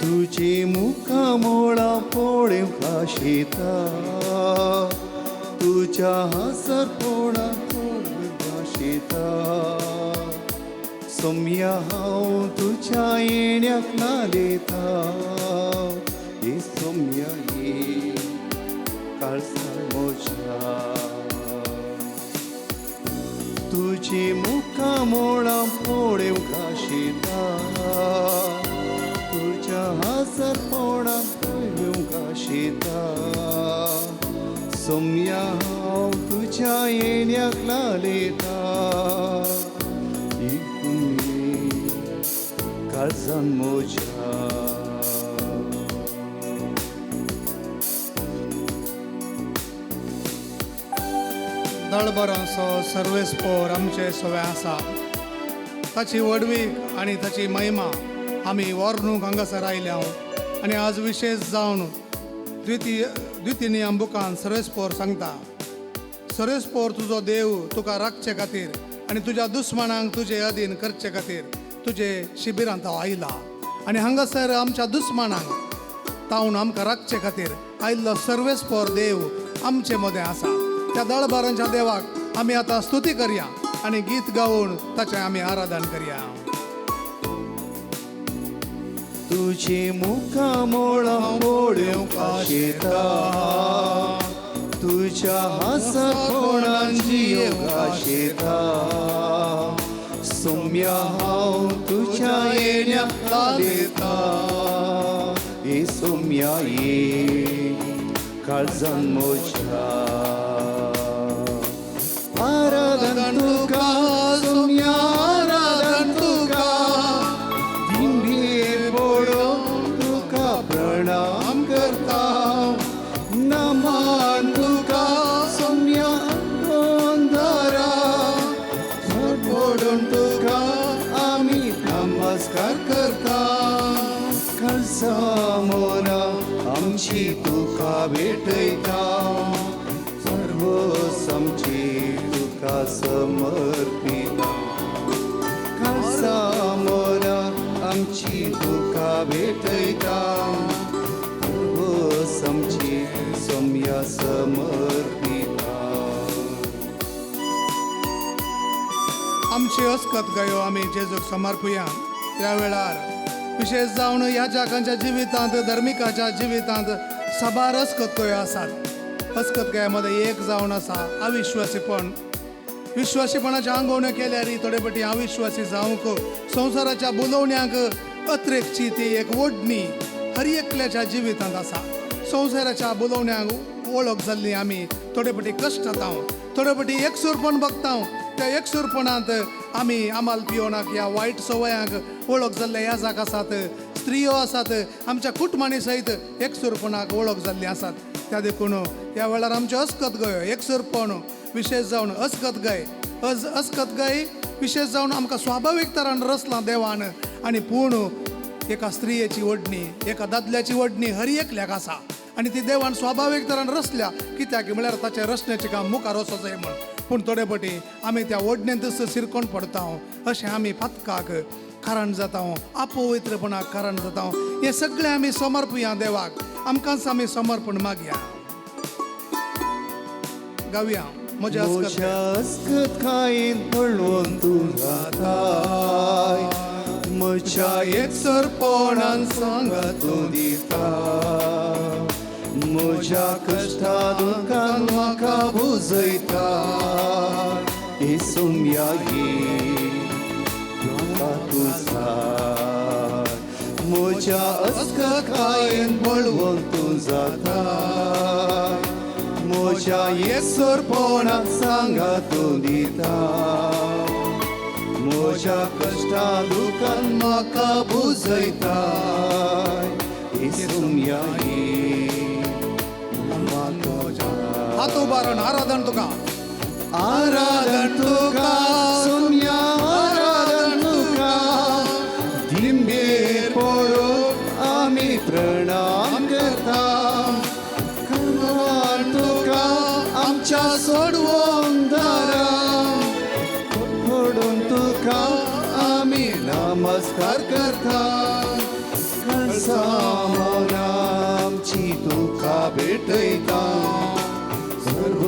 तुझे मुखामोळा पोळेव खाशेता तुझ्या हासर पोळा खाशेता सोम्या हांव तुझ्या येण्याक नालेता हे सोम्या ये काळसा मोजा तुझे मुखामोळा पोळेव खाशेता तुझ्या हासर पोळा पोळेव खाशेता सोम्या हांव तुझ्या येण्याक लालेता काळजान मोजा दळबरांचो सर्वेस्पोर आमचे सवे आसा ताची वडवीक आनी ताची महिमा आमी वर्णूक हांगासर आयल्या आनी आज विशेष जावन द्वितीय बुकान सर्वेस्पोर सांगता सर्वेस्पोर तुजो देव तुका राखचे खातीर आनी तुज्या दुस्मनांक तुजे अधीन करचे खातीर तुजे शिबिरांत हांव आयला आनी हांगासर आमच्या दुस्मनांक तावन आमकां राखचे खातीर आयिल्लो सर्वेस्पोर देव आमचे मदें आसा त्या दळबारांच्या देवाक आमी आतां स्तुती करया आनी गीत गावून ताचें आमी आराधन करया. तुझे मुखामोळा पोळेव खाशेता तुझ्या हासर पोळान जीव खाशेता सोम्या हांव तुझ्या येण्याक लालेता हे सोम्या ये काळजान मोजा आराधन तुका सोम्या आराधन तुका दिंडीर पडून तुका प्रणाम करता नमान तुका सोम्या अंधारा पडून तुका आमी नमस्कार करता काळजा मोना आमची तुका भेटयता सर्व आमची तुका समर्पिता काळजा मोना आमची तुका भेटयता सर्व आमची सोम्या समर्पिता. आमची अस्कत गयो आमी जेजूक समर्पुया. त्या वेळार विशेष जावन ह्या जगांच्या जिवितांत धर्मिकाच्या जिवितांत साबार अस्कत गयो आसात. अस्कत गयामध्ये एक जावन आसा अविश्वासीपण. विश्वासीपणाच्या आंगवण्यो केल्यार थोडे फाटी अविश्वासी जावंक संवसाराच्या बुलवण्यांक अत्रेकची ती एक ओडणी हर एकल्याच्या जिवितांत आसा. संवसाराच्या बुलवण्यांक वळख जाल्ली आमी थोडे फाटी कश्टात थोडे फाटी एकसूरपण बगता. त्या एकसूरपणांत आमी आमाल पियोनाक ह्या वायट सवयांक वळख जाल्ले ह्या जाग आसात. स्त्रियो आसात आमच्या कुटुंबांनी सयत एकसूरपणाक वळख जाल्ली आसात. त्या देखून ह्या वेळार आमचे अस्कत गयो एकसूरपण विशेष जावन अस्कत गय विशेष जावन आमकां स्वाभावीक तरान रचलां देवान आनी पूण एका स्त्रियेची ओडणी एका दादल्याची ओडणी हर एकल्याक आसा आनी ती देवान स्वाभावीक तरान रचल्या कित्याक म्हळ्यार ताचें रचण्याचें काम मुखार वचोचें म्हण. पूण थोडे फाटी आमी त्या ओडणेंत सिरकोन पडता अशें आमी पातकाक कारण जाता अपवित्रपणाक कारण जाता. हें सगळें आमी समर्पुया देवाक. आमकांच आमी समर्पण मागया. गावया म्हज्या अस्कत खायेन पळोवन तूं जाताय म्हज्या एकसरपणान सांगा तूं दिता म्हज्या कश्टा दुखान म्हाका बुजयता हे सोम्या ये म्हाका तूं जाय म्हज्या अस्कत खायेन पळोवन तूं जाताय म्हज्या एकसरपणान सांगा तूं दिता म्हज्या कश्टा दुखान म्हाका बुजयता हे सोम्या ये हात उबारून आराधन तुका सोम्या आराधन तुका दिंबेर पडून आमी प्रणाम करता तुका आमच्या सोडवून दारा पडून तुका आमी नमस्कार करता सामोना आमची तुका भेटयता सर्व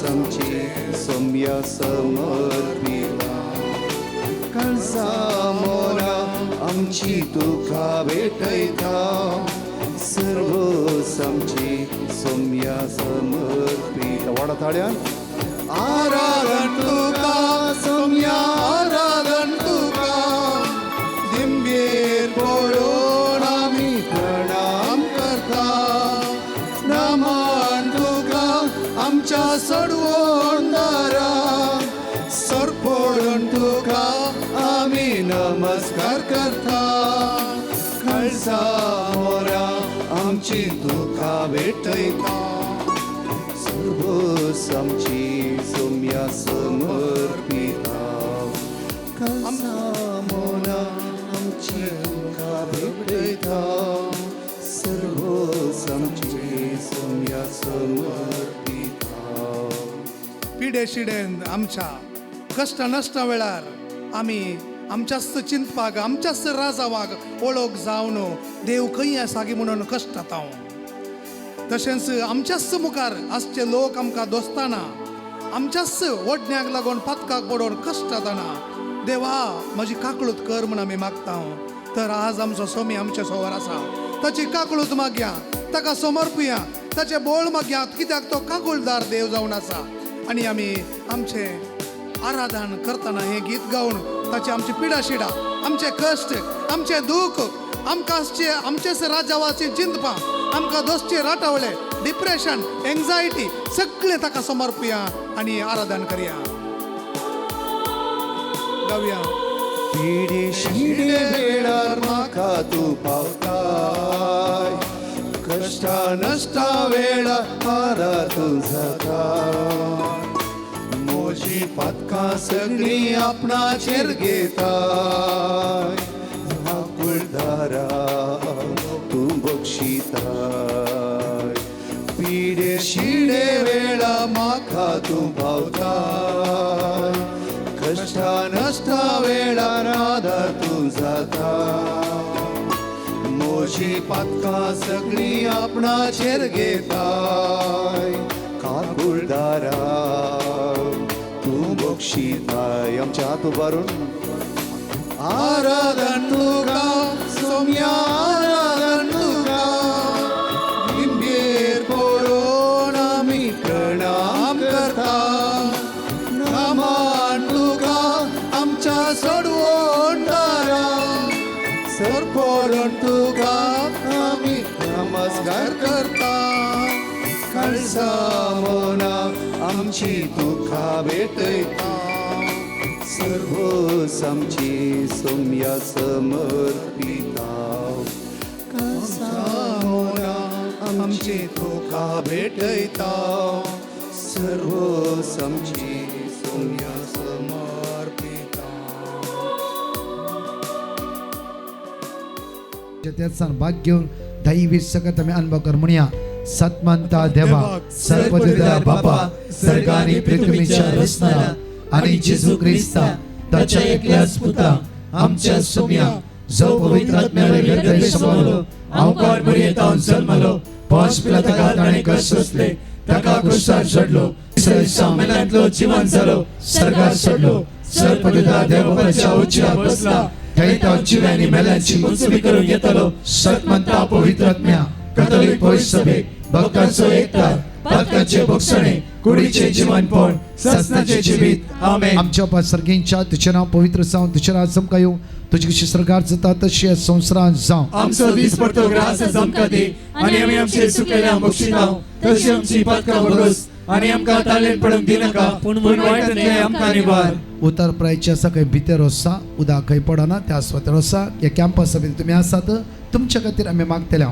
समची सौम्य समर्पिता कळसामोना आमची तुका भेटयता सर्व समची सौम्य समर्पिता वाडा थाळ्यान आराधन तुका सौम्य आराधन तुका दिंबेर पडून आमी प्रणाम करता नमन तुका आमच्या सडवोंदारा सर पडून तुका आमी नमस्कार करता कळसा मोरा आमची तुका भेटयता सर्व समची सौम्य समर्पिता कळसा मोरा आमची तुका भेटयता सर्व समची सौम्य समर्पिता पिढे शिडेन आमच्या कष्ट नष्ट वेळार आमी आमच्याच चिंतपाक आमच्याच राजावाक ओळख जावन देव खंय आसा गे म्हणून कश्टात हांव तशेंच आमच्याच मुखार आसचे लोक आमकां दोस्ताना आमच्याच ओडण्याक लागून पातकाक पडोवन कश्टातना देवा म्हजी काकळूत कर म्हूण आमी मागता तर आज आमचो स्वामी आमचे समोर आसा ताची काकळूत मागया ताका समर्पया ताचे बोळ मागया कित्याक तो काकुळदार देव जावन आसा आनी आमी आमचे आराधन करतना हे गीत गावन ताची आमची पिडा शिडा आमचे कश्ट आमचे दूख आमकां आमचेच राजावाची चिंतपा आमकां दोस्ती राटावले डिप्रेशन एंजायटी सगळे ताका समर्पया आनी आराधन करया गावया पिढे शिडे वेळार म्हाका तूं पावताय कष्टा नष्टा वेळार हारा तूं जाता मोजी पातकां सगळी आपणाचेर घेताय आकुळदारा तूं बक्षिताय पिढे शिडे वेळा म्हाका तूं पावताय कष्टा नष्टा वेळार आदार तूं जाता मोजी पातकां सगळी आपणाचेर घेताय काकुळदारा तूं बक्षिताय आमचे हात उबारून आराधन तुका सौम्य आराधन तुका लिंबेर पडून आमी प्रणाम करता नमन तुका आमच्या सडवोंदारा सर पडून तुका आमी नमस्कार करता कळसा मोना आमची तुका भेटयता सर्व समची सौम्य समर्पिता कळसा मोना आमची तुका भेटयता सर्व समची सौम्य समर्पिता त्याचा भाग घेऊन दैवी सकत आम्ही अनुभव कर म्हणूया सत्मंता देवा सर्वपिता बापा सर्गानी पृथ्वीच्या रचणारा आणि जेजू ख्रिस्ता त्याच्या एकल्याच पुता आमच्या सौम्या जो पवित्र आत्म्याने हृदय समावलो अवकाळ मर्यादान जन्मलो पाच पिलाता ताणे कष्ट सोसले ताका क्रुसार चढलो सामन्यांतलो जिवंत जालो सर्गार चढलो सर्वपिता देवाच्या उच्चार बसला थंय जिव्यांनी मेल्यांची मुंजवी करून येतलो सत्मंता पवित्र आत्म्या कॅथोलिक पवित्र सभे भक्तांचो एकता पातकाचे भोगसणे कुडीचे जीवनपण सस्नाचे जीवित आमेन आमच्या पासर्गींच्या तुझे नाव पवित्र जावं तुझे राज चमका येवं तुझी कशी सरकार जाता तशी संवसारांत जावं आमचो दीस पडतो ग्रास चमका दी आनी आमी आमचे सुकेल्या बक्षितांव तशी आमची पातकां भोगोस आनी आमकां तालेन पडूंक दिनाका पूण वायटांतले आमकां निवार उतार प्रायच्या सकाळी भितर आसा उदक खंय पडना त्या स्वतर आसा ह्या कॅम्पस सभेत तुमी आसात तुमच्या खातीर आमी मागतले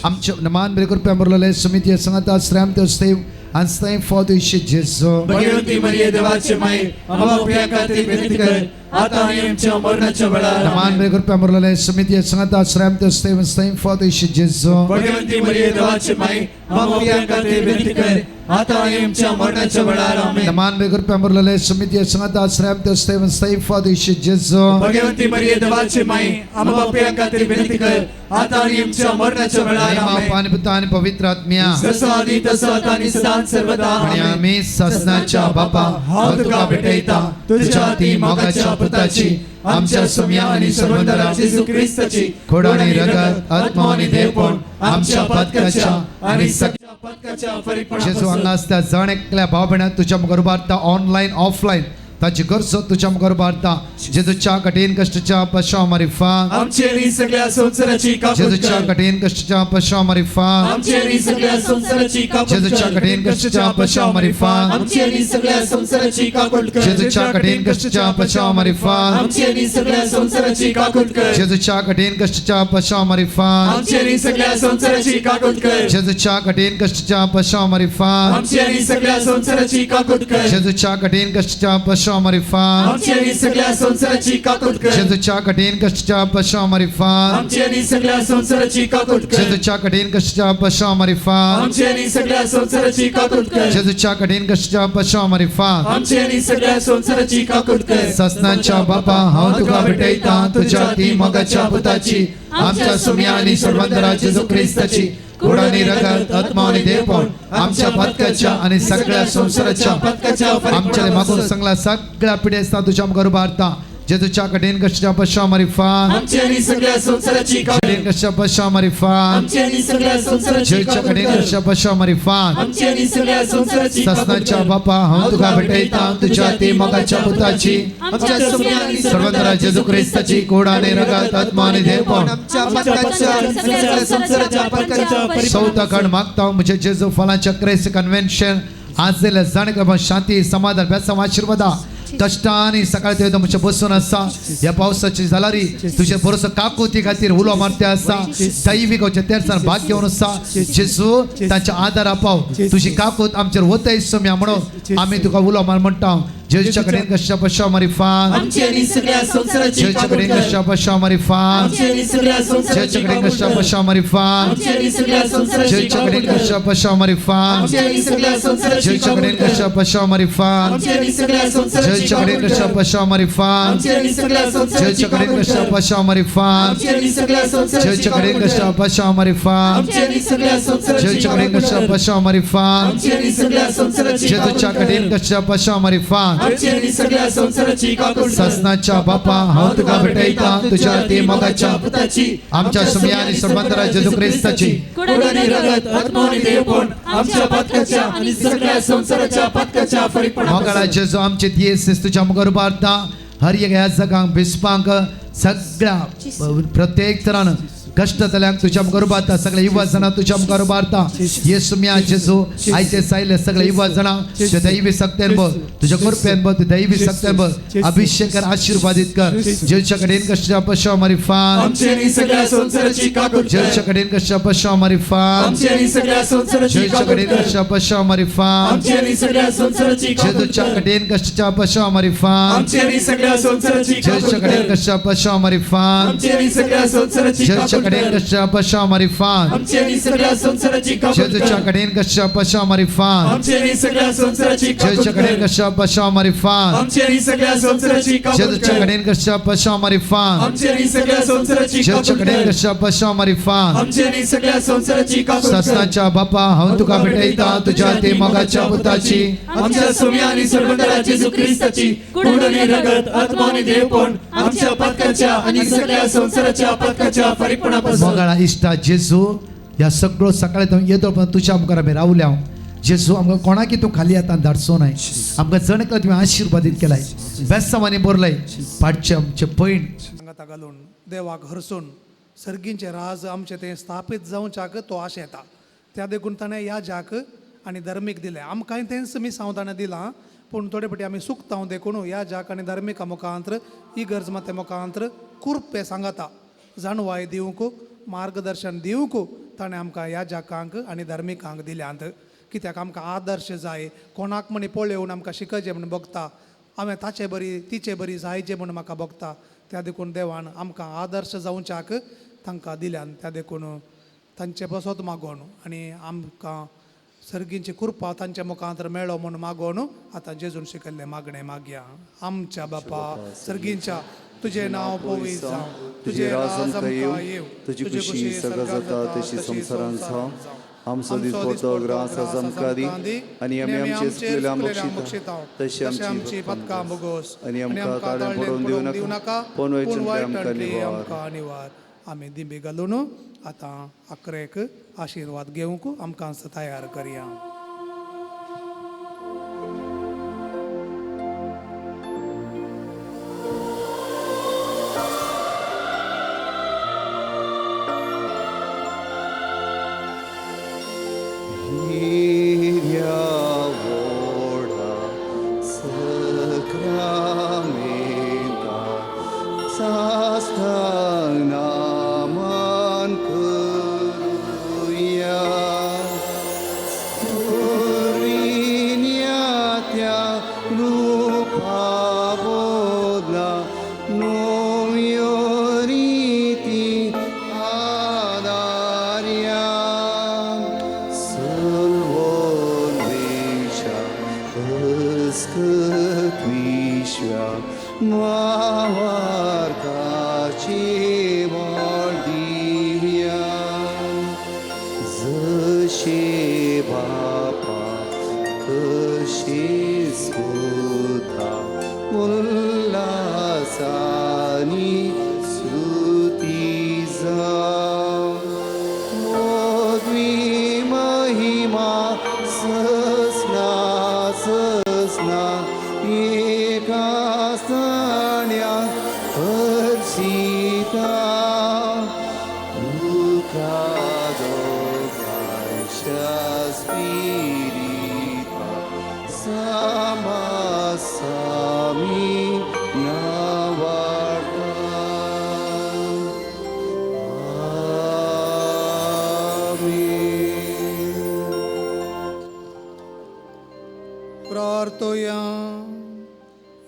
आमचे नमान बरे करपी आमरलेले समिती सांगात आश्रम ते सेव and thank for the Jesu. भगवती मरिये देवाचे माये आम्हा उपया खातीर विनंती कर आता आणि आमच्या मरणाच्या वेळार Naman may kurpa morlale sumiti sangata sram to stay with staying for the shit Jesu. Bhagwanti मरिये देवाची माई आम्हा प्रियांकाते विनंती कर आता आणि आमच्या मरणाच्या वेळार आमेन Naman may kurpa morlale sumiti sangata sram to stay with staying for the shit Jesu. Bhagwanti मरिये देवाची माई आम्हा प्रियांकाते विनंती कर आता आणि आमच्या मरणाच्या वेळार Nama आमेन pani puta ani pavitra atmiya. जसं आधी तसं आता आणि सदा सर्वदा आणि आमेन आम्ही ससनाच्या बापा हाव तुका भेटयता तुझ्या ती मोगाच्या पुताची आमच्या सुम्या आणि सर्वंदरा येशू ख्रिस्ताची खोडाने रगत आत्मा आणि देवपण आमच्या पदकाच्या आणि सगळ्या पदकाच्या जेजू परिपूर्ण हांगा आसता जाण एकल्या भाव भयणां तुझ्या मुखार उबारता ऑनलायन ऑफलायन ताची गरजो तुझ्या मुखार उबारता जेजूच्या कठीण कश्टाच्या पश्चाव मारिफान आमचे आणि सगळ्या संसाराची कापूट जेजूच्या कर कठीण कश्टाच्या पश्चाव मारिफान आमचे आणि सगळ्या संसाराची कापूट जेजूच्या कर कठीण कश्टाच्या पश्चाव मारिफान आमचे आणि सगळ्या संसाराची कापूट कर जेजूच्या कठीण कश्टाच्या पश्चाव मारिफान आमचे आणि सगळ्या संसाराची कापूट कर जेजूच्या कठीण कश्टाच्या पश्चाव मारिफान आमचे आणि सगळ्या संसाराची कापूट कर जेजूच्या कठीण कश्टाच्या पश्चाव मारिफान आमचे आणि सगळ्या संसाराची कापूट कर जेजूच्या कठीण कश्टाच्या पश्चाव मारिफान आमचे आणि सगळ्या संसाराची कापूट कर जेजूच्या कठीण कश्टाच्या पश्चाव मारिफान आमचे आणि सगळ्या संसाराची कापूट कर जेजूच्या कठीण कश्टाच्या पश्चाव मारिफान आमचे आणि सगळ्या संसाराची कापूट कर जेजूच्या कठीण कश्टाच्या पश्चाव मारिफान आमचे आणि सगळ्या संसाराची कापूट कर ससनाच्या बापा हांव तुका भेटयता तुझ्या ती मोगाच्या पुताची आमच्या सुम्या आणि सर्वंदरा जेजू ख्रिस्ताची खोडानी रगत आत्मा आणि देवपण आमच्या पदकाच्या आणि सगळ्या संसाराच्या पदकाच्या आमच्या मागून सांगला सगळ्या पिढी असता तुझ्या मुखार उबारता जेजूच्या कठीण कश्टाच्या पश्चाव मारिफान आमचे आणि सगळ्या संसाराची कापूट कठीण कश्टाच्या पश्चाव मारिफान आमचे आणि सगळ्या संसाराची जेजूच्या कापूट कठीण कर कश्टाच्या पश्चाव मारिफान आमचे आणि सगळ्या संसाराची कापूट ससनाच्या कर बापा हांव तुका भेटयता तुझ्या ती मोगाच्या पुताची आमच्या सुम्या आणि सर्वंदरा जेजू ख्रिस्ताची खोडाने रगत आत्मा आणि देवपण आमच्या पदकाच्या आणि सगळ्या संसाराच्या पदकाच्या परिपूर्ण चौथा कण मागता म्हणजे जेजू फलांच्या क्रेस कन्व्हेन्शन आज जाल्या जाणक्रम शांती समाधान बेसम आशीर्वादा कष्टांनी सकाळी ते म्हणजे बसून आसा या पावसाची जालारी तुझे बरोसो काकुती खातीर उलो मारते आसा दैविक तेरसान भाग घेवन आसा जेजू तांच्या आदार पाव तुझी काकूत आमचेर वतय सोम्या म्हणून आमी तुका उलो मार म्हणटा जेजूच्या कडेन कशा पश्चा मारिफान आमचे आणि सगळ्या संसाराची जेजूच्या कापूट कडेन कर कशा पश्चा मारिफान आमचे आणि सगळ्या संसाराची जेजूच्या कडेन कापूट कशा कर पश्चा मारिफान आमचे आणि सगळ्या संसाराची जेजूच्या कापूट कडेन कर कशा पश्चा मारिफान आमचे आणि सगळ्या संसाराची जेजूच्या कडेन कापूट कशा कर पश्चा मारिफान आमचे आणि सगळ्या संसाराची जेजूच्या कडेन कापूट कशा कर पश्चा मारिफान आमचे आणि सगळ्या संसाराची जेजूच्या कडेन कापूट कशा कर पश्चा मारिफान आमचे आणि सगळ्या संसाराची जेजूच्या कडेन कापूट कशा कर पश्चा मारिफान आमचे आणि सगळ्या संसाराची जेजूच्या कडेन कापूट कशा कर पश्चा मारिफान आमचे आणि सगळ्या संसाराची जेजूच्या कापूट कडेन कर कशा पश्चा मारिफान आमचे आणि सगळ्या संसाराची कापूट कर ससनाच्या बापा हांव तुका भेटयता तुझ्या ती मोगाच्या पुताची आमच्या सुम्या आणि सर्वंदरा जेजू ख्रिस्ताची खोडानी रगत आत्मा आणि देवपण आमच्या पदकाच्या आणि सगळ्या संसाराच्या पदकाच्या परिपूर्ण मोगाळा जेजू आमचे दियेस तुझ्या मुखार उबारता हर एक ह्या जगांक भिस्पांक सगळ्या प्रत्येक तरान कष्टतल्यांक तुझ्या मुखार उबारता सगळ्या युवा जाणां तुझ्या मुखार उबारता येसू म्या जेजू आयचे सायले सगळ्या युवा जाणां ते दैवी सक्तेन बघ तुझ्या कृपेन बघ ते दैवी सक्तेन बघ अभिषेक कर आशीर्वादित कर जेजूच्या कडेन कशा पश्चा मारिफान आमचे आणि सगळ्या संसाराची कापूट कर जेजूच्या कडेन कशा पश्चा मारिफान आमचे आणि सगळ्या संसाराची जेजूच्या कापूट कडेन कर कशा पश्चा मारिफान आमचे आणि सगळ्या संसाराची कापूट जेजूच्या कर कडेन कशा पश्चा मारिफान आमचे आणि सगळ्या संसाराची कापूट जेजूच्या कडेन कर कशा पश्चा मारिफान आमचे आणि सगळ्या संसाराची जेजूच्या कापूट कडेन कर कशा पश्चा मारिफान आमचे आणि सगळ्या संसाराची कापूट जेजूच्या कर कडेन कशा पश्चा मारिफान आमचे आणि सगळ्या संसाराची कापूट जेजूच्या कडेन कर कशा पश्चा मारिफान आमचे आणि सगळ्या संसाराची कापूट जेजूच्या कर कडेन कशा पश्चा मारिफान आमचे आणि सगळ्या संसाराची जेजूच्या कापूट कडेन कर कशा पश्चा मारिफान आमचे आणि सगळ्या संसाराची कापूट कर ससनाच्या बापा हांव तुका भेटयता तुझ्या ते मोगाच्या पुताची आमच्या सोम्या आणि सर्वंदरा जेजू ख्रिस्ताची खोडानी रगत आत्मा आणि देवपण आमच्या पदकाच्या आणि सगळ्या संसाराच्या पदकाच्या परिपूर्णापासून मोगाळा इश्टा जेजू ह्या सगळो सकाळी तो येतो पण तुझ्या मुखार आमी रावल्या जेजू आमकां कोणाकी तूं खाली आतां धाडचो न्हय आमकां जणकला तुवें आशिर्वादीत केलाय बेस्तांवांनी बरलय पाडचे आमचे पैण सांगाता घालून देवाक हरसून सर्गींचे राज आमचे ते स्थापीत जावच्याक तो आश येता त्या देखून ताणें ह्या जाक आनी धर्मीक दिले आमकां तेंच मी सावधान दिलां पूण थोडे फाटी आमी सुकतां देखून ह्या जाक आनी धर्मिका मुखांतर इगर्ज माते मुखांतर कुर्पे सांगाता जाणवाय दिवंक मार्गदर्शन दिवंक ताणें आमकां ह्या जाकांक आनी धर्मिकांक दिल्यांत कित्याक आमकां आदर्श जाय कोणाक म्हणी पळोवन आमकां शिकचें म्हण बगता हांवें ताचे बरी तिचे बरी जायचे म्हूण म्हाका भोगता त्या देखून देवान आमकां आदर्श जावच्याक तांकां दिल्यान त्या देखून तांचे बसत मागोवन आनी आमकां सर्गींची कृपा तांच्या मुखांतर मेळ्ळो म्हूण मागोवन आतां जेजून शिकयल्लें मागणें मागया. आमच्या बापा सर्गींच्या तुजें नांव पवित्र जावं, तुजें राज आमकां येवं, तुजी खुशी सगळं जाता तशी संवसारांत जावं. आमचो दीस पडतो ग्रास आमकां दी आनी आमी आमचे चुकलेल्या बक्षिता तशी आमची पदकां बोगोस आनी आमकां ताळें पडोवन दिवं नाका पूण वायटांतली आमकां निवार. आमी दिबी घालून आतां अकरेक आशिर्वाद घेवंक आमकां तयार करया. प्रार्थोया.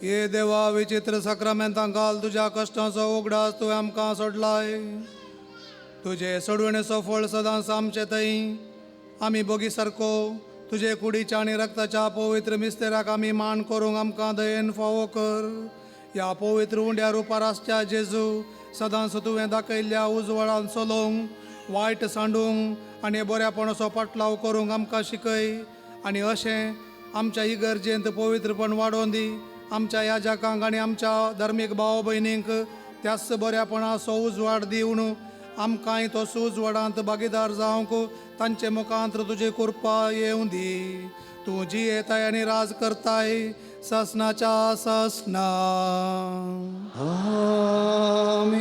ये देवा विचित्र सक्रामेंतां घाल तुज्या कश्टांचो उगडास तुवें आमकां सोडलाय. तुजे सोडवणेचो फळ सदांच आमचे थंय आमी बोगी सारको तुजे कुडीच्या आनी रक्ताच्या पवित्र मिस्तेराक आमी मान करूंक आमकां दयेन फावो कर. ह्या पवित्र उंड्या रुपार आसच्या जेजू सदांच तुवें दाखयल्ल्या उजवाडान चलोवंक वायट सांडूंक आनी बऱ्यापणाचो पाटलाव करूंक आमकां शिकय. आनी अशें आमच्या इगर्जेंत पवित्रपण वाडोवन दी. आमच्या याजकांक आनी आमच्या धर्मीक भाव भयणींक त्याच बऱ्यापणाचो उजवाड दिवन आमकांय तो उजवाडांत भागीदार जावंक तांचे मुखांतर तुजी कृपा येवं दी. तूं जी येताय आनी राज करताय ससनाच्या ससना. आमेन.